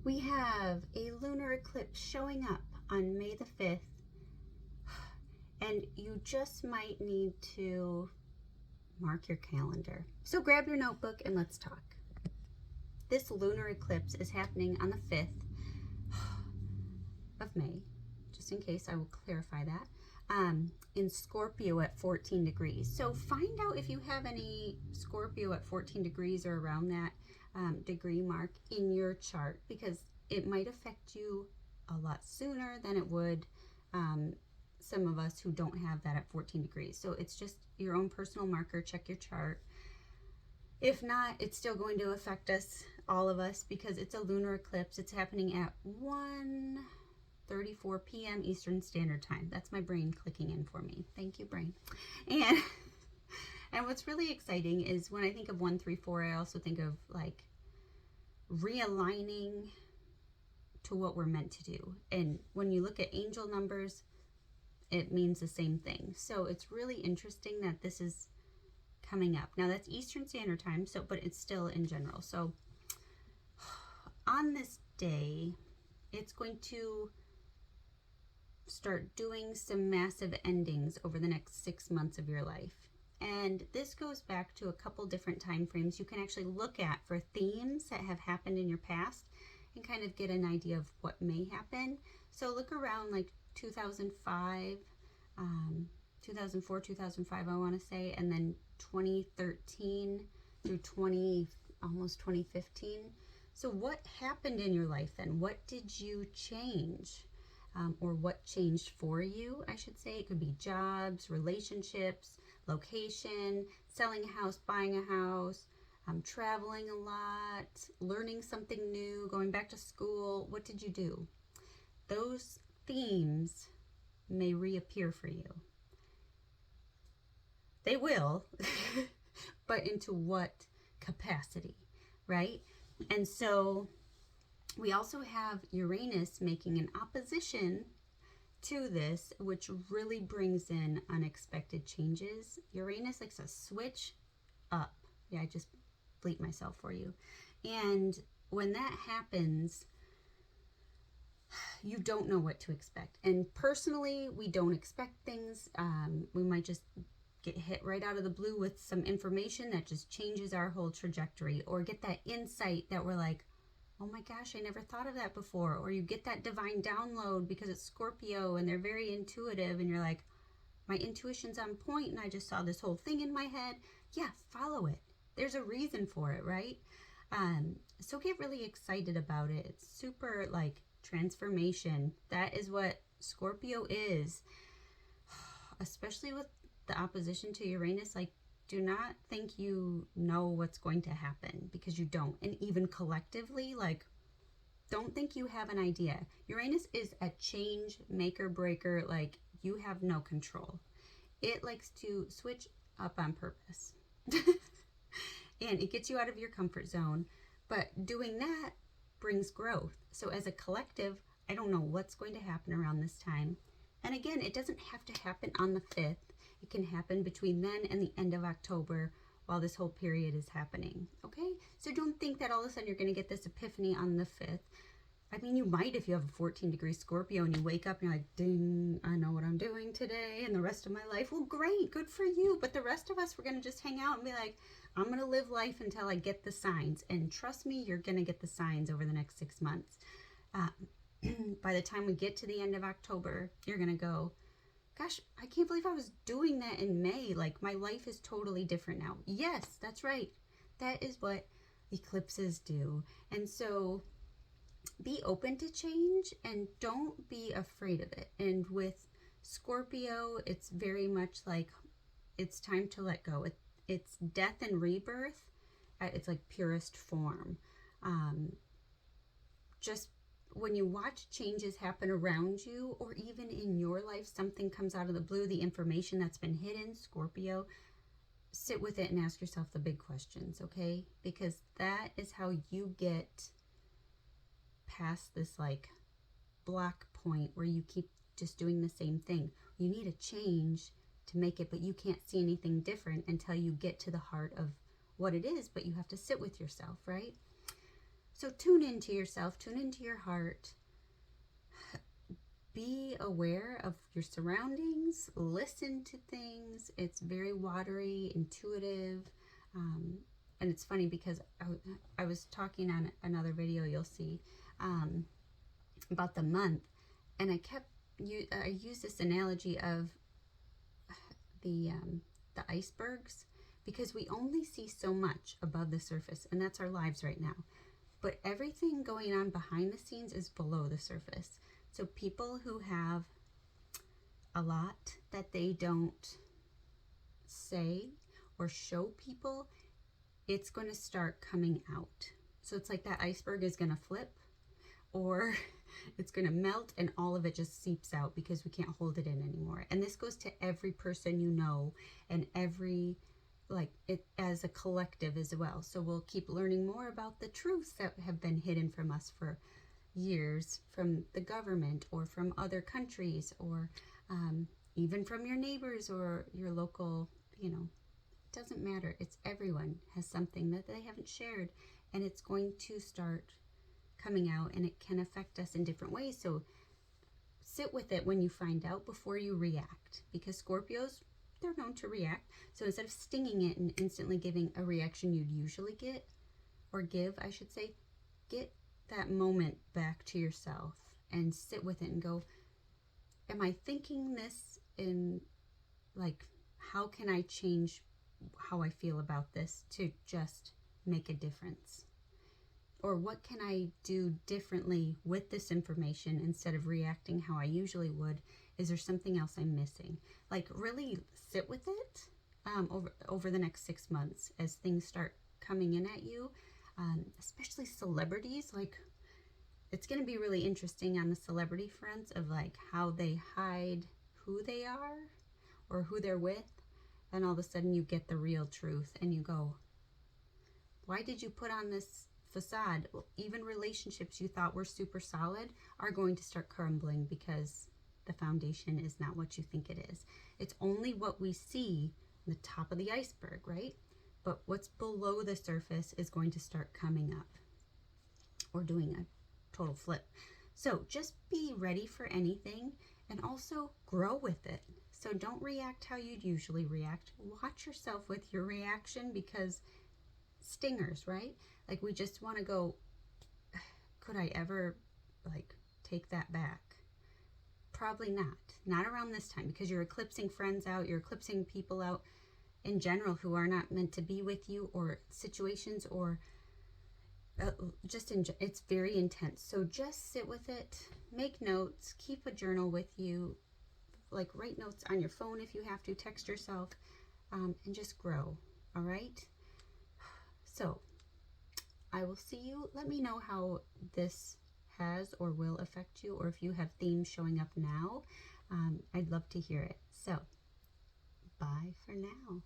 We have a lunar eclipse showing up on May the 5th, and you just might need to mark your calendar. So grab your notebook and let's talk. This lunar eclipse is happening on the 5th of May, just in case I will clarify that, in Scorpio at 14 degrees. So find out if you have any Scorpio at 14 degrees or around that degree mark in your chart, because it might affect you a lot sooner than it would some of us who don't have that at 14 degrees. So it's just your own personal marker. Check your chart. If not, it's still going to affect us, all of us, because it's a lunar eclipse. It's happening at 1:34 p.m. Eastern Standard Time. That's my brain clicking in for me. Thank you, brain. And what's really exciting is when I think of 134, I also think of like realigning to what we're meant to do. And when you look at angel numbers, it means the same thing. So it's really interesting that this is coming up. Now that's Eastern Standard Time, so but it's still in general. So on this day, it's going to start doing some massive endings over the next 6 months of your life. And this goes back to a couple different time frames you can actually look at for themes that have happened in your past and kind of get an idea of what may happen. So look around like 2005, 2004, 2005, I want to say, and then 2013 through almost 2015. So what happened in your life then? What did you change? Or what changed for you, I should say. It could be jobs, relationships, location, selling a house, buying a house, traveling a lot, learning something new, going back to school. What did you do? Those themes may reappear for you. They will, but into what capacity, right? And so we also have Uranus making an opposition to this, which really brings in unexpected changes. Uranus likes to switch up. Yeah, I just bleeped myself for you. And when that happens, you don't know what to expect. And personally, we don't expect things. We might just get hit right out of the blue with some information that just changes our whole trajectory, or get that insight that we're like, oh my gosh, I never thought of that before. Or you get that divine download because it's Scorpio and they're very intuitive and you're like, my intuition's on point and I just saw this whole thing in my head. Yeah, follow it. There's a reason for it, right? So get really excited about it. It's super like transformation. That is what Scorpio is, especially with the opposition to Uranus. Like, do not think you know what's going to happen, because you don't. And even collectively, like, don't think you have an idea. Uranus is a change maker breaker. Like, you have no control. It likes to switch up on purpose. And it gets you out of your comfort zone. But doing that brings growth. So as a collective, I don't know what's going to happen around this time. And again, it doesn't have to happen on the 5th. It can happen between then and the end of October while this whole period is happening, okay? So don't think that all of a sudden you're going to get this epiphany on the 5th. I mean, you might if you have a 14-degree Scorpio and you wake up and you're like, ding, I know what I'm doing today and the rest of my life. Well, great, good for you. But the rest of us, we're going to just hang out and be like, I'm going to live life until I get the signs. And trust me, you're going to get the signs over the next 6 months. By the time we get to the end of October, you're going to go, gosh, I can't believe I was doing that in May. Like, my life is totally different now. Yes, that's right. That is what eclipses do. And so be open to change and don't be afraid of it. And with Scorpio, it's very much like it's time to let go. It's death and rebirth at its like purest form. Just when you watch changes happen around you, or even in your life, something comes out of the blue, the information that's been hidden, Scorpio, sit with it and ask yourself the big questions, okay? Because that is how you get past this like block point where you keep just doing the same thing. You need a change to make it, but you can't see anything different until you get to the heart of what it is, but you have to sit with yourself, right? So tune into yourself, tune into your heart. Be aware of your surroundings, listen to things. It's very watery, intuitive. And it's funny because I was talking on another video you'll see about the month, and I use this analogy of the icebergs, because we only see so much above the surface, and that's our lives right now. But everything going on behind the scenes is below the surface. So people who have a lot that they don't say or show people, it's going to start coming out. So it's like that iceberg is going to flip, or it's going to melt, and all of it just seeps out because we can't hold it in anymore. And this goes to every person you know, and every, like, it as a collective as well. So we'll keep learning more about the truths that have been hidden from us for years, from the government or from other countries, or even from your neighbors or your local, it doesn't matter. It's everyone has something that they haven't shared, and it's going to start coming out, and it can affect us in different ways. So sit with it when you find out before you react, because Scorpios, they're known to react. So instead of stinging it and instantly giving a reaction you'd usually get, or give, I should say, get that moment back to yourself and sit with it and go, am I thinking this in, like, how can I change how I feel about this to just make a difference? Or what can I do differently with this information instead of reacting how I usually would? Is there something else I'm missing? Like, really sit with it over the next 6 months as things start coming in at you, especially celebrities. Like, it's going to be really interesting on the celebrity front of, like, how they hide who they are or who they're with. And all of a sudden you get the real truth and you go, why did you put on this facade? Well, even relationships you thought were super solid are going to start crumbling because the foundation is not what you think it is. It's only what we see, the top of the iceberg, right? But what's below the surface is going to start coming up, or doing a total flip. So just be ready for anything, and also grow with it. So don't react how you'd usually react. Watch yourself with your reaction, because stingers, right? Like, we just want to go, could I ever, like, take that back? Probably not around this time, because you're eclipsing friends out, you're eclipsing people out in general who are not meant to be with you, or situations, or it's very intense. So just sit with it, make notes, keep a journal with you, like, write notes on your phone if you have to, text yourself, and just grow. All right, so I will see you. Let me know how this has or will affect you, or if you have themes showing up now. I'd love to hear it. So bye for now.